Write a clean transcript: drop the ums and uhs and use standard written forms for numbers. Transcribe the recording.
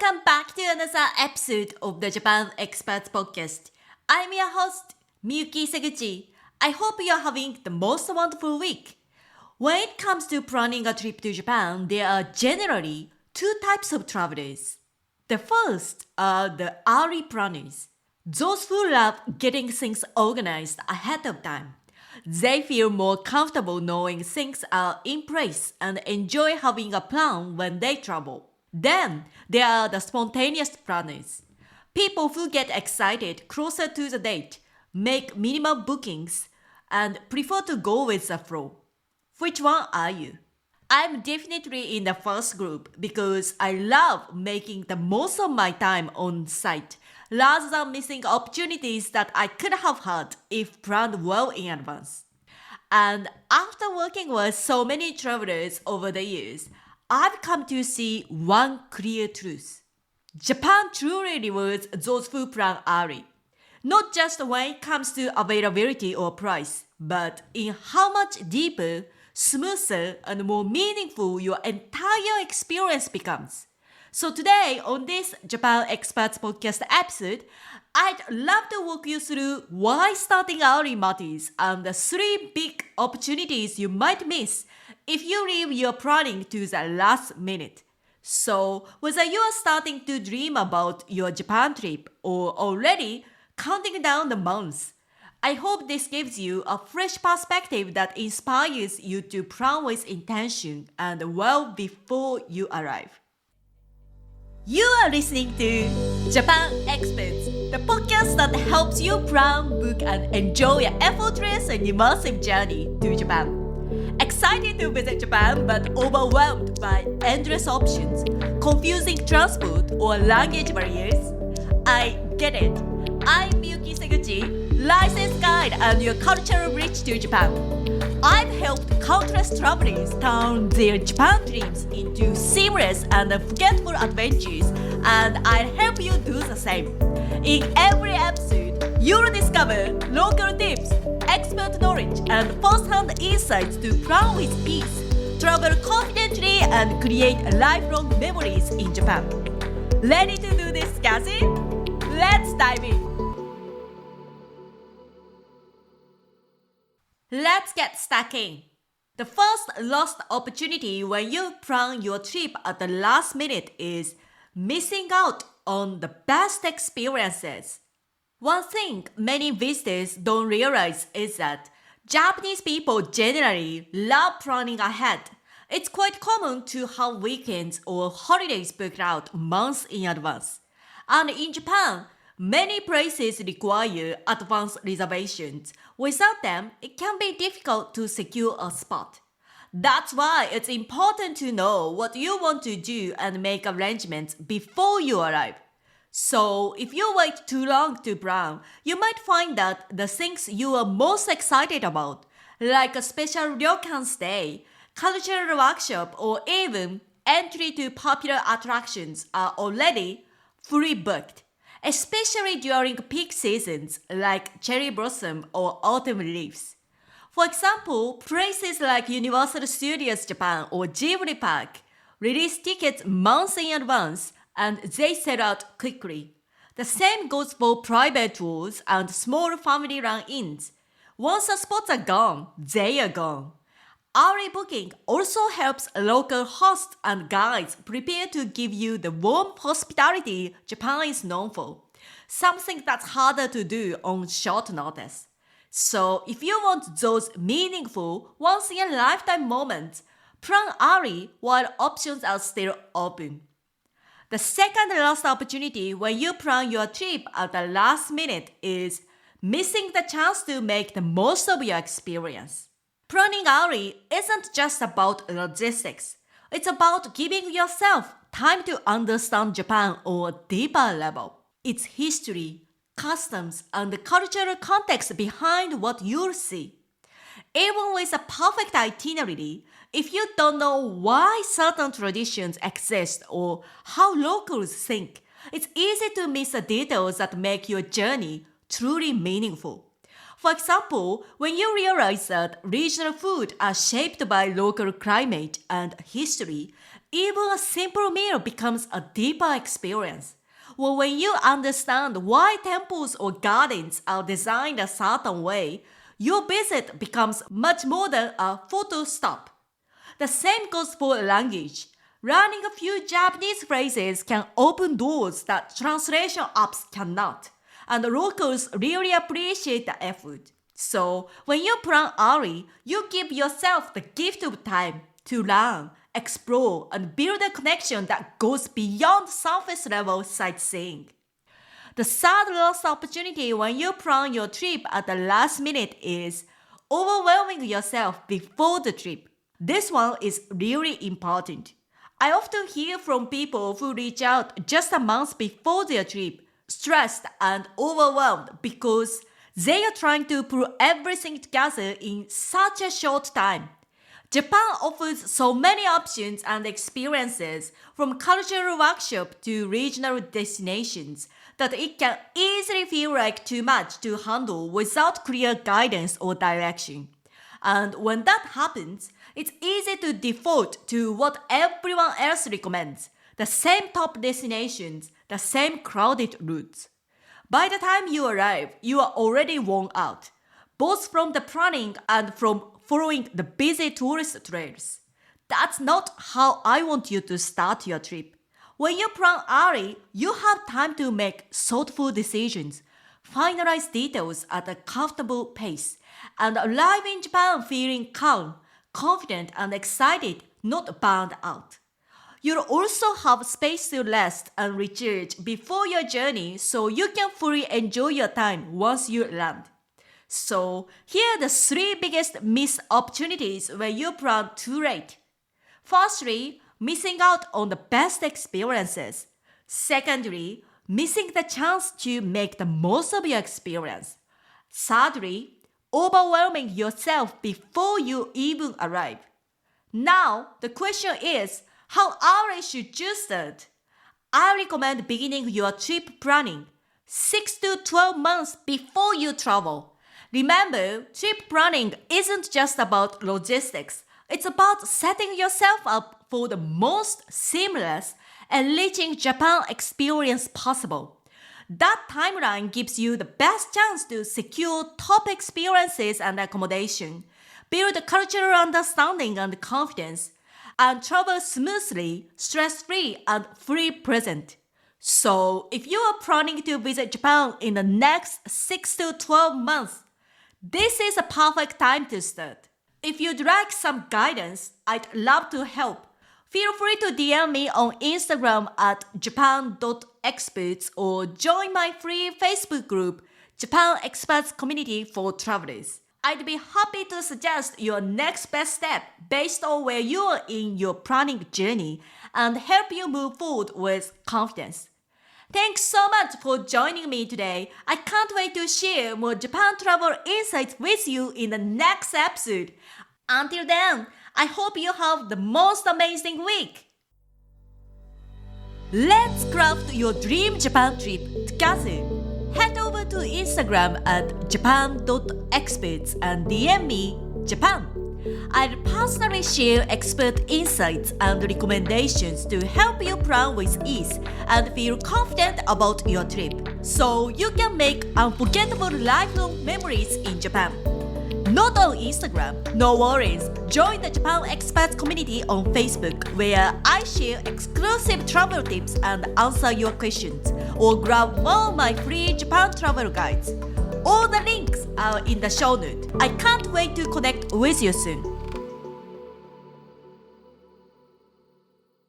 Welcome back to another episode of the Japan Experts Podcast. I'm your host, Miyuki Seguchi. I hope you're having the most wonderful week. When it comes to planning a trip to Japan, there are generally two types of travelers. The first are the early planners, those who love getting things organized ahead of time. They feel more comfortable knowing things are in place and enjoy having a plan when they travel. Then there are the spontaneous planners, people who get excited closer to the date, make minimal bookings, and prefer to go with the flow. Which one are you? I'm definitely in the first group because I love making the most of my time on site rather than missing opportunities that I could have had if planned well in advance. And after working with so many travelers over the years, I've come to see one clear truth. Japan truly rewards those who plan early. Not just when it comes to availability or price, but in how much deeper, smoother, and more meaningful your entire experience becomes. So today, on this Japan Experts Podcast episode, I'd love to walk you through why starting early matters and the 3 big opportunities you might miss if you leave your planning to the last minute. So, whether you are starting to dream about your Japan trip or already counting down the months, I hope this gives you a fresh perspective that inspires you to plan with intention and well before you arrive. You are listening to Japan Experts, the podcast that helps you plan, book, and enjoy an effortless and immersive journey to Japan. Excited to visit Japan but overwhelmed by endless options, confusing transport, or language barriers? I get it. I'm Miyuki Seguchi, licensed guide and your cultural bridge to Japan. I've helped countless travelers turn their Japan dreams into seamless and unforgettable adventures, and I'll help you do the same. In every episode, you'll discover local tips, expert knowledge, and first-hand insights to plan with peace, travel confidently, and create lifelong memories in Japan. Ready to do this, Cassie? Let's dive in. Let's get stuck in. The first lost opportunity when you plan your trip at the last minute is missing out on the best experiences. One thing many visitors don't realize is that Japanese people generally love planning ahead. It's quite common to have weekends or holidays booked out months in advance. And in Japan, many places require advance reservations. Without them, it can be difficult to secure a spot. That's why it's important to know what you want to do and make arrangements before you arrive. So, if you wait too long to plan, you might find that the things you are most excited about, like a special ryokan stay, cultural workshop, or even entry to popular attractions, are already fully booked, especially during peak seasons like cherry blossom or autumn leaves. For example, places like Universal Studios Japan or Ghibli Park release tickets months in advance and they sell out quickly. The same goes for private tours and small family-run inns. Once the spots are gone, they are gone. Early booking also helps local hosts and guides prepare to give you the warm hospitality Japan is known for, something that's harder to do on short notice. So if you want those meaningful, once-in-a-lifetime moments, plan early while options are still open. The second last opportunity when you plan your trip at the last minute is missing the chance to make the most of your experience. Planning early isn't just about logistics. It's about giving yourself time to understand Japan on a deeper level. Its history, customs, and the cultural context behind what you'll see. Even with a perfect itinerary, if you don't know why certain traditions exist or how locals think, it's easy to miss the details that make your journey truly meaningful. For example, when you realize that regional food are shaped by local climate and history, even a simple meal becomes a deeper experience. Well, when you understand why temples or gardens are designed a certain way, your visit becomes much more than a photo stop. The same goes for language. Learning a few Japanese phrases can open doors that translation apps cannot, and locals really appreciate the effort. So, when you plan early, you give yourself the gift of time to learn, explore, and build a connection that goes beyond surface level sightseeing. The third lost opportunity when you plan your trip at the last minute is overwhelming yourself before the trip. This one is really important. I often hear from people who reach out just a month before their trip, stressed and overwhelmed because they are trying to put everything together in such a short time. Japan offers so many options and experiences, from cultural workshops to regional destinations, that it can easily feel like too much to handle without clear guidance or direction. And when that happens, it's easy to default to what everyone else recommends, the same top destinations, the same crowded routes. By the time you arrive, you are already worn out, both from the planning and from following the busy tourist trails. That's not how I want you to start your trip. When you plan early, you have time to make thoughtful decisions, finalize details at a comfortable pace, and arrive in Japan feeling calm, confident, and excited, not burned out. You'll also have space to rest and recharge before your journey so you can fully enjoy your time once you land. So, here are the 3 biggest missed opportunities when you plan too late. Firstly, missing out on the best experiences. Secondly, missing the chance to make the most of your experience. Thirdly, overwhelming yourself before you even arrive. Now, the question is, how early should you start? I recommend beginning your trip planning 6 to 12 months before you travel. Remember, trip planning isn't just about logistics. It's about setting yourself up for the most seamless, enriching Japan experience possible. That timeline gives you the best chance to secure top experiences and accommodation, build cultural understanding and confidence, and travel smoothly, stress-free, and fully present. So, if you are planning to visit Japan in the next 6 to 12 months, this is a perfect time to start. If you'd like some guidance, I'd love to help. Feel free to DM me on Instagram at japan.experts or join my free Facebook group, Japan Experts Community for Travelers. I'd be happy to suggest your next best step based on where you are in your planning journey and help you move forward with confidence. Thanks so much for joining me today. I can't wait to share more Japan travel insights with you in the next episode. Until then, I hope you have the most amazing week. Let's craft your dream Japan trip together. Head over to Instagram at japan.experts and DM me Japan. I'll personally share expert insights and recommendations to help you plan with ease and feel confident about your trip, so you can make unforgettable lifelong memories in Japan. Not on Instagram? No worries. Join the Japan Experts community on Facebook, where I share exclusive travel tips and answer your questions, or grab one of my free Japan travel guides. All the links are in the show notes. I can't wait to connect with you soon.